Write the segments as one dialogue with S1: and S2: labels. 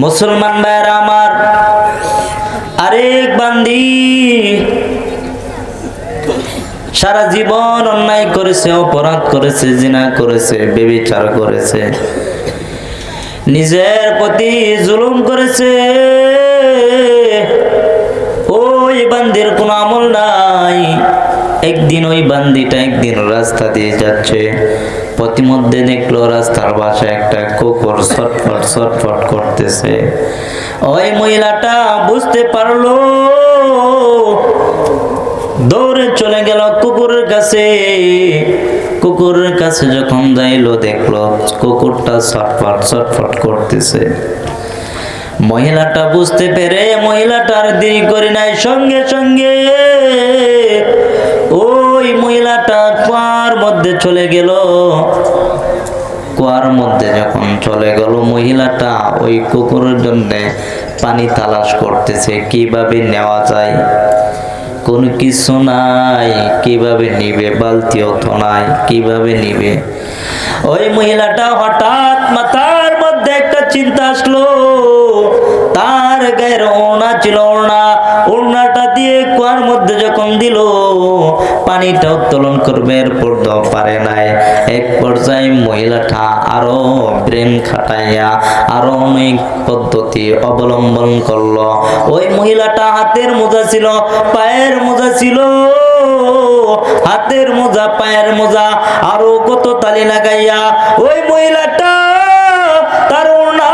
S1: মুসলমান ভাইরা আমার, আরেক বান্দি সারা জীবন অন্যায় করেছে, অপরাধ করেছে, জিনা করেছে, ব্যভিচার করেছে, নিজের প্রতি জুলুম করেছে। ওই বান্দির কোনো আমল নাই। একদিন ওই বান্দিটা একদিন রাস্তা দিয়ে যাচ্ছে, প্রতিমধ্যে দেখলো রাস্তার পাশে একটা কুকুর ছটফট ছটফট করতেছে। ওই মহিলাটা বুঝতে পারলো, দৌড়ে চলে গেল কুকুরের কাছে। কুকুরের কাছে যখন যাইলো, দেখলো কুকুরটা ছটফট ছটফট করতেছে। মহিলাটা বুঝতে পেরে মহিলাটার দেরি করে নাই, সঙ্গে সঙ্গে ওই মহিলাটা কুয়ার মধ্যে চলে গেল। কুয়ার মধ্যে যখন চলে গেল, মহিলাটা ওই কুকুরের জন্য পানি তালাশ করতেছে, কিভাবে নেওয়া যায়, কোনো কিছু নাই, কিভাবে নিবে, বালতিও তো নাই, কিভাবে নিবে। ওই মহিলাটা হঠাৎ মাথার মধ্যে একটা চিন্তা আসলো। তার গায়ের ওড়না ছিল, ওড়নাটা দিয়ে কুয়ার মধ্যে যখন দিল, পানিটা উত্তোলন করবে, এরপর দাও পারে নাই। এক পর্যায়ে মহিলাটা আরো ব্রেন খাটাইয়া আরো অনেক পদ্ধতি অবলম্বন করলো। ওই মহিলাটা হাতের মোজা ছিল, পায়ের মোজা ছিল, হাতের মোজা, পায়ের মোজা, আরো কত তালি লাগাইয়া ওই মহিলাটা তার ওড়না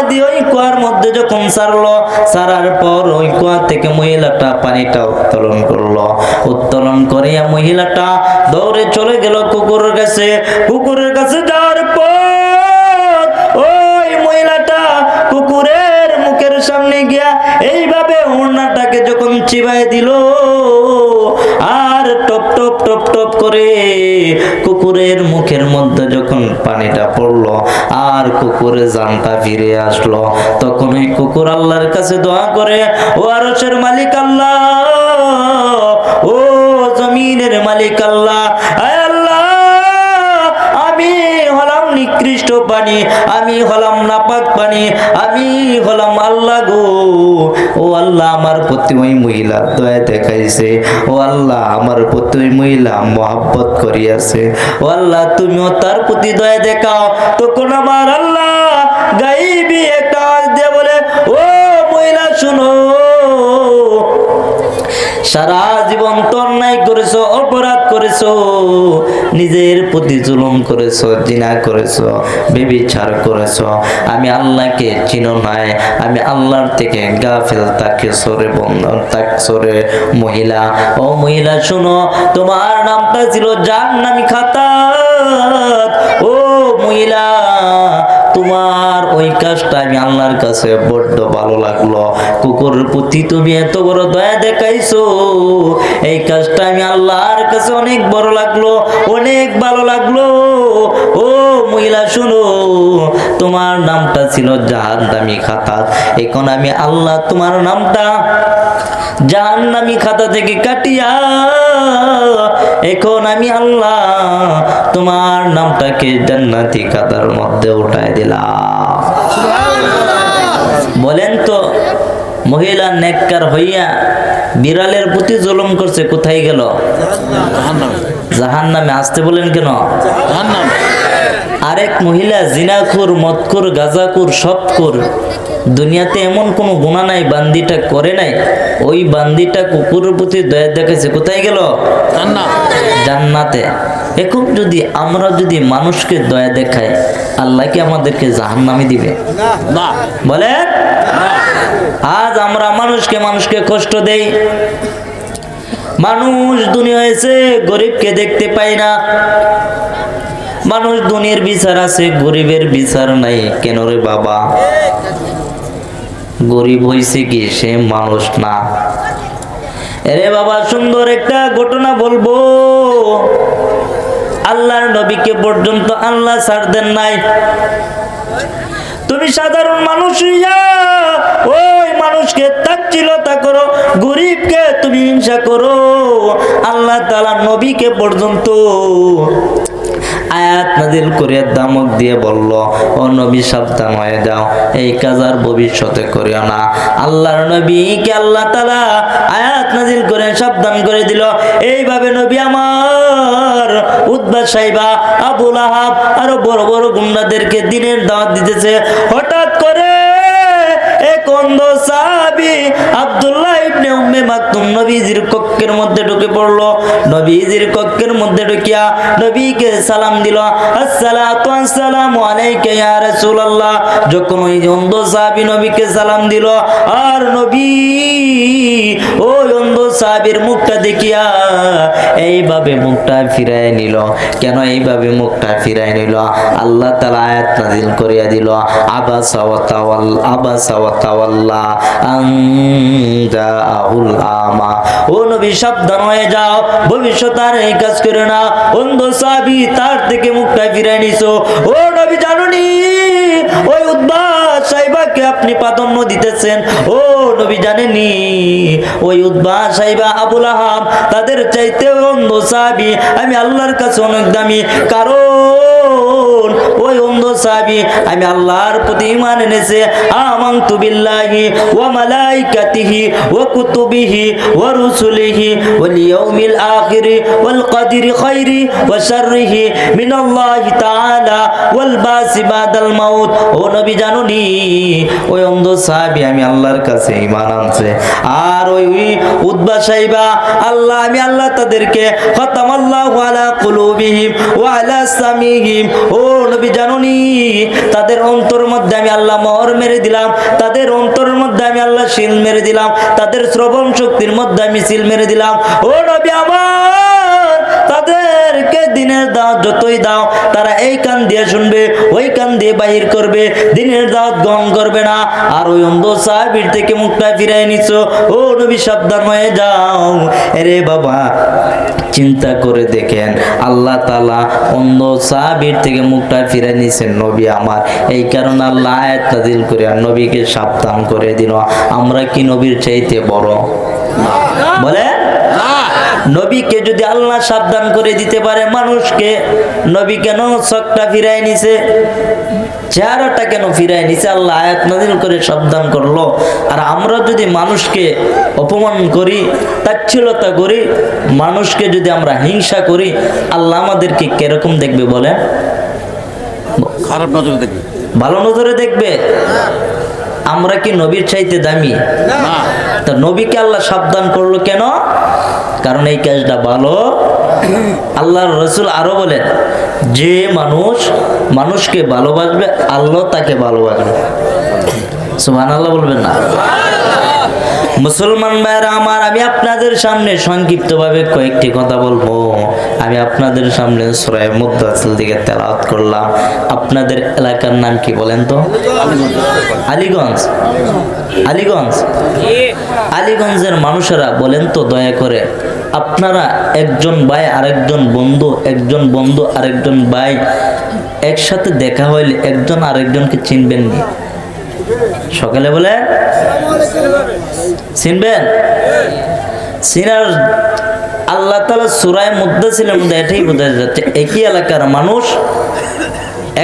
S1: দিয়ে ওই কুয়ার মধ্যে যখন ছাড়লো, ছাড়ার পর ওই কুয়া থেকে মহিলাটা পানিটা উত্তোলন করলো। উত্তোলন করিয়া মহিলাটা দৌড়ে চলে গেল কুকুরের কাছে। কুকুরের কাছে যাওয়ার পর ওই মহিলাটা কুকুরের মুখের সামনে গিয়া এইভাবে ওড়নাটাকে যখন চিবাই দিল, আর টপ টপ টপ টপ করে কুকুরের মুখের মধ্যে যখন পানিটা পড়লো, আর কুকুরের জানটা ফিরে আসলো, তখন ওই কুকুর আল্লাহর কাছে দোয়া করে, ও আরশের মালিক আল্লাহ, ও জমিনের মালিক আল্লাহ, আয় আল্লাহ, আমি হলাম নিকৃষ্ট পানি, আমি হলাম নাপাক পানি, আমি হলাম আল্লাহ গো। ও আল্লাহ, আমার প্রতি ওই মহিলা দয়া দেখাইছে, ও আল্লাহ, আমার প্রতি ওই মহিলা মহব্বত করিয়াছে, ও আল্লাহ, তুমিও তার প্রতি দয়া দেখাও। তখন আমার আল্লাহ গাইবি একটা আওয়াজ দিয়ে বলে, ও মহিলা শুনো, সারা জীবন তো অন্যায় করেছো, অপরাধ করেছো, নিজের প্রতি জুলুম করেছো, জিনা করেছো, ব্যভিচার করেছো, আমি আল্লাহকে চিনো নাই, আমি আল্লাহর থেকে গাফিল তাকিয়েছো রে বন্ধু, তাকিয়েছো রে মহিলা। ও মহিলা শুনো, তোমার নামটা ছিল জাহান্নামী খাতাত। ও মহিলা, তোমার ওই কাজটা আমি আল্লাহর কাছে বড্ড ভালো লাগলো। কুকুরের প্রতি তুমি এত বড় দয়া দেখাইছো, এই কাজটা আমি আল্লাহর কাছে অনেক বড় লাগলো, অনেক ভালো লাগলো। ও মহিলা শুনো, তোমার নামটা ছিল জাহান্নামী খাতাত, এখন আমি আল্লাহ তোমার নামটা জাহান্নামী খাতা থেকে কাটিয়া এখন আমি আল্লাহ তোমার নামটাকে জান্নাতি খাতার মধ্যে উঠায় দিলাম। বলেন তো, মহিলা নেককার হইয়া বিড়ালের প্রতি জুলুম করছে, কোথায় গেল? জাহান্নামে। আসতে বলেন কেন? আরেক মহিলা জিনাখোর, মদখোর, গাঁজাখোর, সবখোর, দুনিয়াতে এমন কোনো গুনাহ নাই বান্দিটা করে নাই, ওই বান্দিটা কুকুরের প্রতি দয়া দেখাইছে, কোথায় গেল? জান্নাতে। এখন যদি আমরা যদি মানুষকে দয়া দেখাই, আল্লাহ কি আমাদেরকে জাহান্নামে দিবে? না। বলে আজ আমরা মানুষকে কষ্ট দেই। মানুষ দুনিয়া এসে গরিবকে দেখতে পাই না, মানুষ দুনিয়ার বিচার আছে, গরিবের বিচার নাই। কেন রে বাবা? গরিব হইছে কি সে মানুষ না? এরে বাবা, সুন্দর একটা ঘটনা বলবো। আল্লাহর নবীকে পর্যন্ত আল্লাহ ছাড় দেন নাই। তুমি সাধারণ মানুষ হইয়া ওই মানুষকে তাচ্ছিলতা করো, গরিবকে তুমি হিংসা করো, আল্লাহ তাআলা নবীকে পর্যন্ত আয়াত নাজিল করে ধমক দিয়ে বলল, ও নবী সাবধান হয়ে যাও, এই কাজ আর ভবিষ্যতে করিও না। আল্লাহর নবীকে আল্লাহ তাআলা আয়াত নাজিল করে সাবধান করে দিল। এইভাবে নবী আমার উতবা সাইবা আবু লাহাব আরো বড় বড় গুন্ডাদেরকে দিনের দাওয়াত দিতেছে। হঠাৎ করে এক অন্ধ সাহাবী আব্দুল্লাহ ইবনে উম্মে মাকতুম নবীজির কক্ষের মধ্যে ঢুকে পড়লো। নবীজির কক্ষের মধ্যে ঢুকিয়া নবীকে সালাম দিল, আসসালাতু আসসালামু আলাইকা ইয়া রাসূলুল্লাহ। যখন ওই অন্ধ সাহাবী নবীকে সালাম দিল, আর নবী ওই অন্ধ সাহাবীর মুখটা দেখিয়া এইভাবে মুখটা ফিরায় নিল। কেন এইভাবে মুখটা ফিরায় নিল? আল্লাহ তাআলা আয়াত নাযিল করিয়া দিল, আবাসা ওয়া তাওয়াল্লা আন জাআহুল আমা। ও নবী সাবধান হয়ে যাও, ভবিষ্যৎ আর এই কাজ করে না। অন্ধ সাহাবী তার থেকে মুখটা ফিরায় নিছো। ও নবী জানুনি ওই উতবা সাইবাকে আপনি প্রাধান্য দিতেছেন। ও নবী জানেননি ওই উতবা সাইবা আবু লাহাব তাদের চাইতে অন্ধ সাহাবী আমি আল্লাহর কাছে অনেক দামি। কারণ ওই অন্ধ সাহাবী আমি আল্লাহর প্রতি ঈমান এনেছে। আমানতু বিল্লাহি ওয়া মালাইকাতিহি ওয়া কুতুবিহি ওয়া রুসুলিহি ওয়াল ইয়াউমিল আখির ওয়াল কদরি খাইরি ওয়া শাররিহি মিনাল্লাহি তাআলা ওয়াল বাসি বাদাল মাউত। ও নবী জানুনি ওই অন্ধ সাহাবী আমি আল্লাহর কাছে ঈমান আনছে। আর ওই উতবা সাইবা আল্লাহ আমি আল্লাহ তাদেরকে খতামাল্লাহু আলা কুলুবিহিম ওয়া আলা সামিহিম। ও নবী জানুনি তাদের অন্তর মধ্যে আমি আল্লাহ মোহর মেরে দিলাম, তাদের অন্তরের মধ্যে আমি আল্লাহ সিল মেরে দিলাম, তাদের শ্রবণ শক্তির মধ্যে আমি সিল মেরে দিলাম। ও নবী আমার তাদেরকে দিনের দাওয়াত যতই দাও তারা এই কান দিয়ে শুনবে, ওই কান দিয়ে বাহির করবে, দিনের দাওয়াত গ্রহণ করবে না। আর ওই অন্ধ সাহাবীর থেকে মুখটা ফিরাই নিছো। ও নবী সাবধান হয়ে যাও। আরে বাবা চিন্তা করে দেখেন, আল্লাহ তাআলা অন্ধ সাহাবীর থেকে মুখটা ফিরে নিছেন নবী আমার। এই কারণে আল্লাহ আয়াত নাযিল করে আর নবীকে সাবধান করে দিল। আমরা কি নবীর চাইতে বড়? বলে নবীকে যদি আল্লাহ সাবধান করে দিতে পারে মানুষকে, নবী কেন চোখটা ফিরাই নিছে, চেহারাটা কেন ফিরাই নিছে? আল্লাহ আয়াত নাযিল করে সাবধান করলো। আর আমরা যদি মানুষকে অপমান করি, তাচ্ছিলতা করি, মানুষকে যদি আমরা হিংসা করি, আল্লাহ আমাদেরকে কিরকম দেখবে বলেন?
S2: খারাপ নজরে দেখবে,
S1: ভালো নজরে দেখবে। আমরা কি নবীর চাইতে দামি?
S2: না।
S1: তা নবীকে আল্লাহ সাবধান করলো কেন? কারণ এই কাজটা ভালো। আল্লাহর রাসূল আরো বলেন, যে মানুষ মানুষকে ভালোবাসবে আল্লাহ তাকে ভালোবাসবে। সুবহানাল্লাহ বলবেন না? মুসলমান ভাইরা আমার, আমি আপনাদের সামনে সংক্ষিপ্তভাবে কয়েকটি কথা বলবো। আমি আপনাদের সামনে সূরা মুদ্দাসির দিকে তেলাওয়াত করলাম। আপনাদের এলাকার নাম কি বলেন তো? আলীগঞ্জ। আলীগঞ্জ, আলীগঞ্জের মানুষেরা বলেন তো দয়া করে, আপনারা একজন ভাই আরেকজন বন্ধু, একজন বন্ধু আরেকজন ভাই একসাথে দেখা হইলে একজন আরেকজনকে চিনবেন না? সকালে বলে চিনবেন? চিনার আল্লাহ তাআলা সূরা মুদ্দাসিরের মধ্যে এটাই বোঝা যাচ্ছে, একই এলাকার মানুষ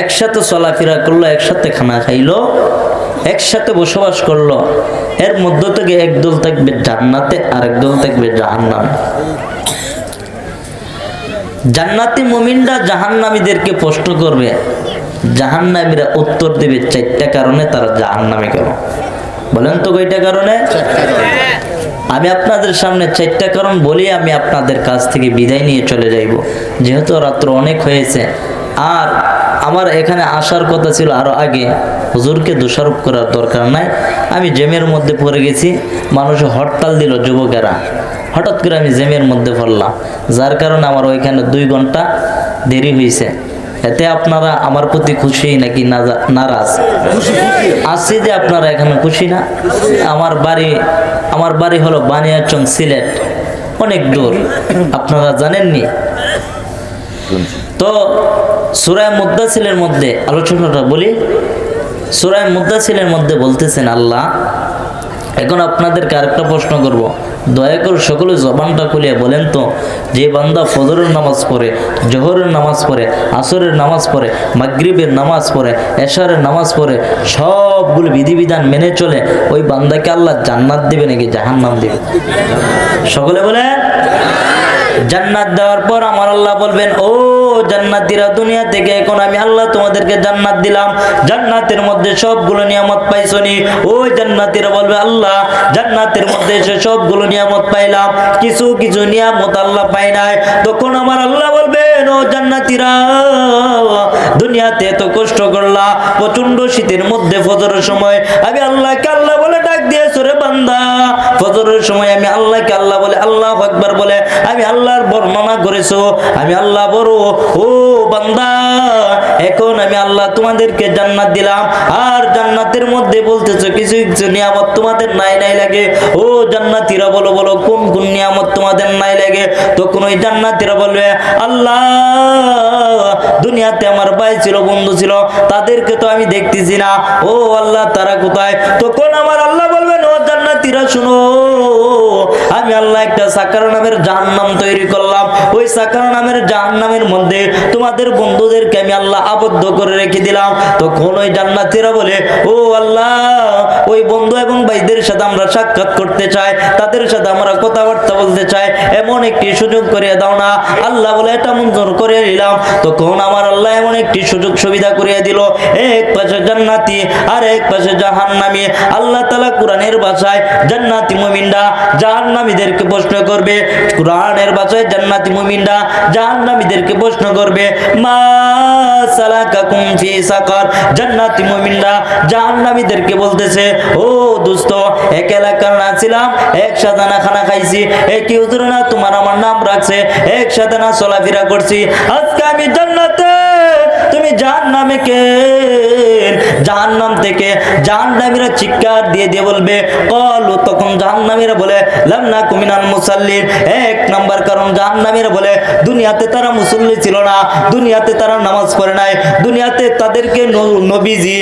S1: একসাথে চলাফেরা করলো, একসাথে খানা খাইলো, একসাথে বসবাস করলো, এর মধ্য থেকে একদল থাকবে জান্নাতে আর একদল থাকবে জাহান্নামে। জান্নাতি মুমিনরা জাহান্নামীদেরকে প্রশ্ন করবে, জাহান্নামীরা উত্তর দেবে চারটা কারণে তারা জাহান্নামে গেল। বলেন তো কয়টা কারণে? আমি আপনাদের সামনে চারটা কারণ বলি, আমি আপনাদের কাছ থেকে বিদায় নিয়ে চলে যাইব, যেহেতু রাত্র অনেক হয়েছে। আর আমার এখানে আসার কথা ছিল আরো আগে, হুজুরকে দোষারোপ করার দরকার নাই। আমি জ্যামের মধ্যে পড়ে গেছি, মানুষ হরতাল দিল যুবকেরা, হঠাৎ করে আমি জ্যামের মধ্যে পড়লাম, যার কারণে আমার ওইখানে 2 ঘন্টা দেরি হয়েছে। এতে আপনারা আমার প্রতি খুশি নাকি নারাজ? আসছি যে আপনারা এখানে খুশি না? আমার বাড়ি হলো বানিয়াচং, সিলেট, অনেক দূর, আপনারা জানেননি তো। সূরা মুদ্দাসিরের মধ্যে আলোচনাটা বলি। সূরা মুদ্দাসিরের মধ্যে বলতেছেন আল্লাহ, এখন আপনাদেরকে আরেকটা প্রশ্ন করব, দয়া করে সকলে জবানটা খুলে বলেন তো, যে বান্দা ফজরের নামাজ পড়ে, জোহরের নামাজ পড়ে, আসরের নামাজ পড়ে, মাগরিবের নামাজ পড়ে, এশারের নামাজ পড়ে, সবগুলো বিধিবিধান মেনে চলে, ওই বান্দাকে আল্লাহ জান্নাত দেবে নাকি জাহান্নাম দেবে? সকলে বলেন। জান্নাত দেওয়ার পর আমার আল্লাহ বলবেন, ও জান্নাতীরা, দুনিয়া থেকে এখন আমি আল্লাহ তোমাদেরকে জান্নাত দিলাম, জান্নাতের মধ্যে সবগুলো নিয়ামত পাইছনি? ওই জান্নাতীরা বলবে, আল্লাহ জান্নাতের মধ্যে এসে সবগুলো নিয়ামত পাইলাম, কিছু কিছু নিয়ামত আল্লাহ পাই নাই। তখন আমার আল্লাহ বলবেন, ও জান্নাতীরা, দুনিয়াতে এত কষ্ট করলা, প্রচন্ড শীতের মধ্যে ফজরের সময় আমি আল্লাহকে আল্লাহ বলে ডাক দিয়েছো রে বান্দা, ফজরের সময় আমি আল্লাহকে আল্লাহ বলে আল্লাহু আকবার বলে আমি আল্লাহর বর্ণনা করেছো, আমি আল্লাহ বড়। ও বান্দা, এখন আমি আল্লাহ তোমাদেরকে জান্নাত দিলাম, আর জান্নাতের মধ্যে বলতেছো কিছু কিছু নিয়ামত তোমাদের নাই নাই লাগে। ও জান্নাতীরা বলো বলো কোন কোন নিয়ামত তোমাদের নাই লাগে? তখন ওই জান্নাতীরা বলবে, আল্লাহ দুনিয়াতে আমার ভাই ছিল, বন্ধু ছিল, তাদেরকে তো আমি দেখতেছি না, ও আল্লাহ তারা কোথায়? তখন আমার আল্লাহ বলবেন, ও জান্নাতীরা শুনো, আমি আল্লাহ একটা সাকার নামের জাহান্নাম তৈরি করলাম, ওই সাকার নামের জাহান্নামের মধ্যে তোমাদের বন্ধুদেরকে আমি আল্লাহ আবদ্ধ করে রেখে দিলাম। তখন ওই জান্নাতীরা বলে, ও আল্লাহ, ওই বন্ধু এবং ভাইদের সাথে আমরা সাক্ষাৎ করতে চাই, তাদের সাথে আমরা কথাবার্তা বলতে চাই, এমন একটি সুযোগ করে দাও না। আল্লাহ বলে, এটা মঞ্জুর করে নিলাম। তখন আমার আল্লাহ এমন একটি সুযোগ সুবিধা করিয়ে দিল, এক পাশে জান্নাতি আর এক পাশে জাহান্নামী। আল্লাহ তাআলা কোরআনের ভাষায় জান্নাতি মুমিনরা জাহান্নামীদেরকে প্রশ্ন করবে, কোরআনের ভাষায় জান্নাতি মুমিনরা জাহান্নামীদেরকে প্রশ্ন করবে, মা সালাকাকুম ফি সাকার। জান্নাতি মুমিনরা জাহান্নামীদেরকে বলতেছে, ও দোস্ত, এক এলাকার না ছিলাম, একসাথে না খানা খাইছি, একই হুজুর না তোমার আমার নাম রাখছে, একসাথে না চলাফেরা করছি, আজকে আমি জান্নাতে, তুমি জাহান্নামে কে? জাহান্নাম থেকে জাহান্নামীরা চিৎকার দিয়ে দিয়ে বলবে, কলু, তখন জাহান্নামীরা বলে, লাম নাকু মিনাল মুসাল্লিন। এক নাম্বার কারণ জাহান্নামীরা বলে, দুনিয়াতে তারা মুসল্লি ছিল না, দুনিয়াতে তারা নামাজ পড়ে নাই, দুনিয়াতে তাদেরকে নবীজি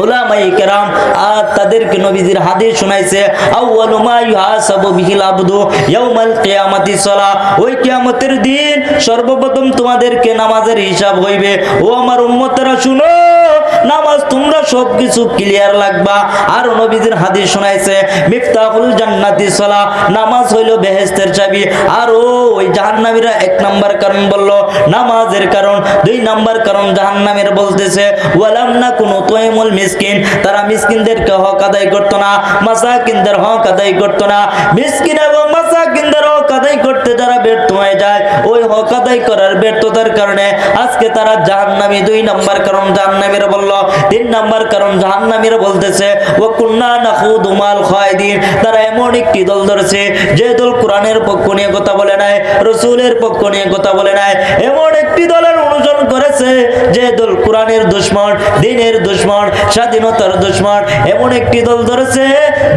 S1: উলামায়ে কেরাম আর তাদেরকে নবীজির হাদিস শোনাইছে, আউয়ালু মা ইউহাসাবু বিহিল আবদু ইয়াউমাল কিয়ামাতি সালাহ। ওই কিয়ামতের দিন সর্বপ্রথম তোমাদেরকে নামাজের হিসাব হইবে। ও আমার উম্মতেরা শুনো, নামাজ তোমরা সবকিছু ক্লিয়ার লাগবা। আর নবীজির হাদিস শোনাইছে, মিফতাহুল জান্নাতি সালাহ, নামাজ হইল বেহেশতের চাবি। আর ওই জাহান্নামীরা এক নাম্বার কারণ বলল নামাজের কারণ, দুই নাম্বার কারণ জাহান্নামীরা বলতেছে, ওয়ালাম নাকুনু তুইমুল মিসকিন, তারা মিসকিনদেরকে হক আদায় করতো না, মাসাকিনদের হক আদায় করতো না। মিসকিন এবং মাসাকিনদের হক আদায় করতে যারা ব্যর্থ হয়ে যায়, ওই হক আদায় করার ব্যর্থতার কারণে আজকে তারা জাহান্নামী। দুই নাম্বার কারণ জাহান্নামীরা বলল। তিন নাম্বার কারণ জাহান্নামীরা বলতেছে, ওয়া কুন্না নাখুদু মাল খায়দিন, তারা এমন একটি দল ধরেছে যে দল কোরআনের পক্ষ নিয়ে কথা বলে নাই, রাসূলের পক্ষ নিয়ে কথা বলে নাই, এমন একটি দলের অনুসরণ করেছে যে দল কোরআনের দুশমন, দ্বীনের দুশমন, স্বাধীনতার দুশমন। এমন একটি দল ধরেছে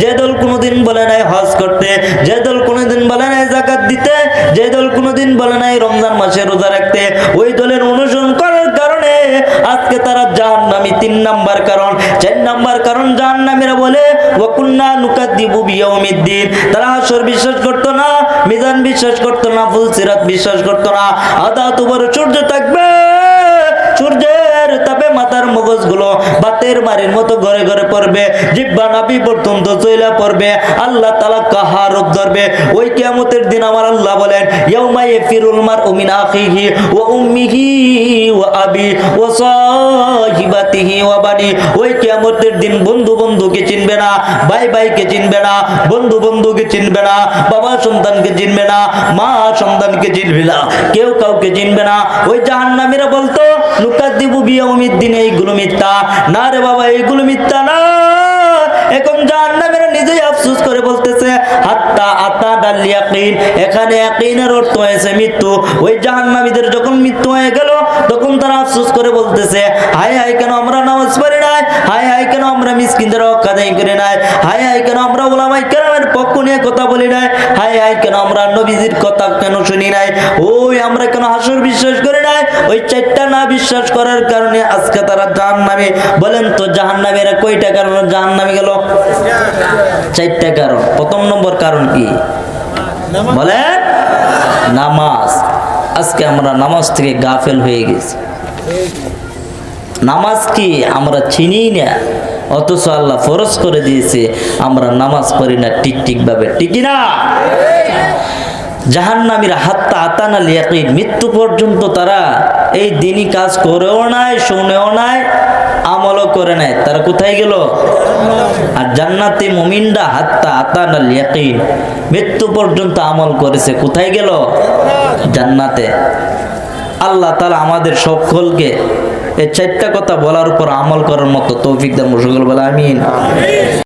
S1: যে দল কোনোদিন বলে নাই হজ করতে, যে দল কোনোদিন বলে নাই যাকাত দিতে, যে দল কোনোদিন বলে নাই রমজান মাসে রোজা রাখতে। ওই দলের অনুসরণ করার কারণে আজকে তারা জাহান্নামী। তিন নাম্বার কারণ, চার নাম্বার কারণ জাহান্নামীরা বলে, ওয়া কুন্না নুকাদ্দিবু বিয়াউমিদ্দিন, তারা হাসর বিশ্বাস করতো না, মিজান বিশ্বাস করতো না, ফুলসিরাত বিশ্বাস করতো না। আদাত উপর সূর্য থাকবে, সূর্যের তাপে মাথার মগজগুলো বাতের মারির মতো ঘরে ঘরে পড়বে, জিহ্বা নাভি পর্যন্ত চইলা পড়বে, আল্লাহ তাআলা কাহার রূপ ধরবে। ওই কিয়ামতের দিন আমার আল্লাহ বলেন, ইয়াউমা ইয়াফিরুল মারউ মিন আখিহি ওয়া উম্মিহি ওয়া আবি ওয়া সাহিবাতিহি ওয়া বানি। ওই কিয়ামতের দিন বন্ধু বন্ধুকে চিনবে না, ভাই ভাইকে চিনবে না, বন্ধু বন্ধুকে চিনবে না, বাবা সন্তানকে চিনবে না, মা সন্তানকে চিনবে না, কেউ কাউকে চিনবে না। ওই জাহান্নামীরা বলতো, নুকাদ্দিবু বিয়াউমিদ্দিন, এইগুলো মিথ্যা। না রে বাবা, এইগুলো মিথ্যা না। এখন জাহান্নামীরা নিজেই আফসোস করে বলতেছে, হাত্তা আতাদাল ইয়াকিন, এখানে ইয়াকিনের অর্থ হয়েছে মৃত্যু। ওই জাহান্নামীদের যখন মৃত্যু হয়ে গেল, তখন তারা আফসোস করে বলতেছে, হায় হায় কেন আমরা নামাজ পড়ি নাই, হায় হায় কেন আমরা মিসকিনদের হক আদায় করি নাই, হায় হায় কেন আমরা উলামায়ে কেরামের পক্ষ নিয়ে কথা বলি নাই, হাই হাই কেন আমরা নবীজির কথা কেন শুনি নাই, ওই আমরা কেন হাসর বিশ্বাস করি নাই, ওই চারটা না বিশ্বাস করার কারণে আজকে তারা জাহান্নামে। বলেন তো জাহান্নামীরা কয়টা কারণে জাহান্নামে গেল? চারটা কারণ। প্রথম নম্বর কারণ কি বলেন? নামাজ। আজকে আমরা নামাজ থেকে গাফেল হয়ে গেছি। নামাজ কি আমরা চিনি না, অথচ আল্লাহ ফরজ করে দিয়েছে, আমরা নামাজ পড়ি না ঠিক ভাবে, ঠিক না? জাহান্নামীরা হাত্তা আতানাল ইয়াকিন, মৃত্যু পর্যন্ত তারা এই দিনই কাজ করেও নাই, শুনেও নাই, আমলও করে নাই, তারা কোথায় গেল? আর জান্নাতি মুমিনরা হাত্তা আতানাল ইয়াকিন, মৃত্যু পর্যন্ত আমল করেছে, কোথায় গেল? জান্নাতে। আল্লাহ তাআলা আমাদের সকলকে এই চারটা কথা বলার উপর আমল করার মতো তৌফিক দান করুন। সকল বলে আমিন।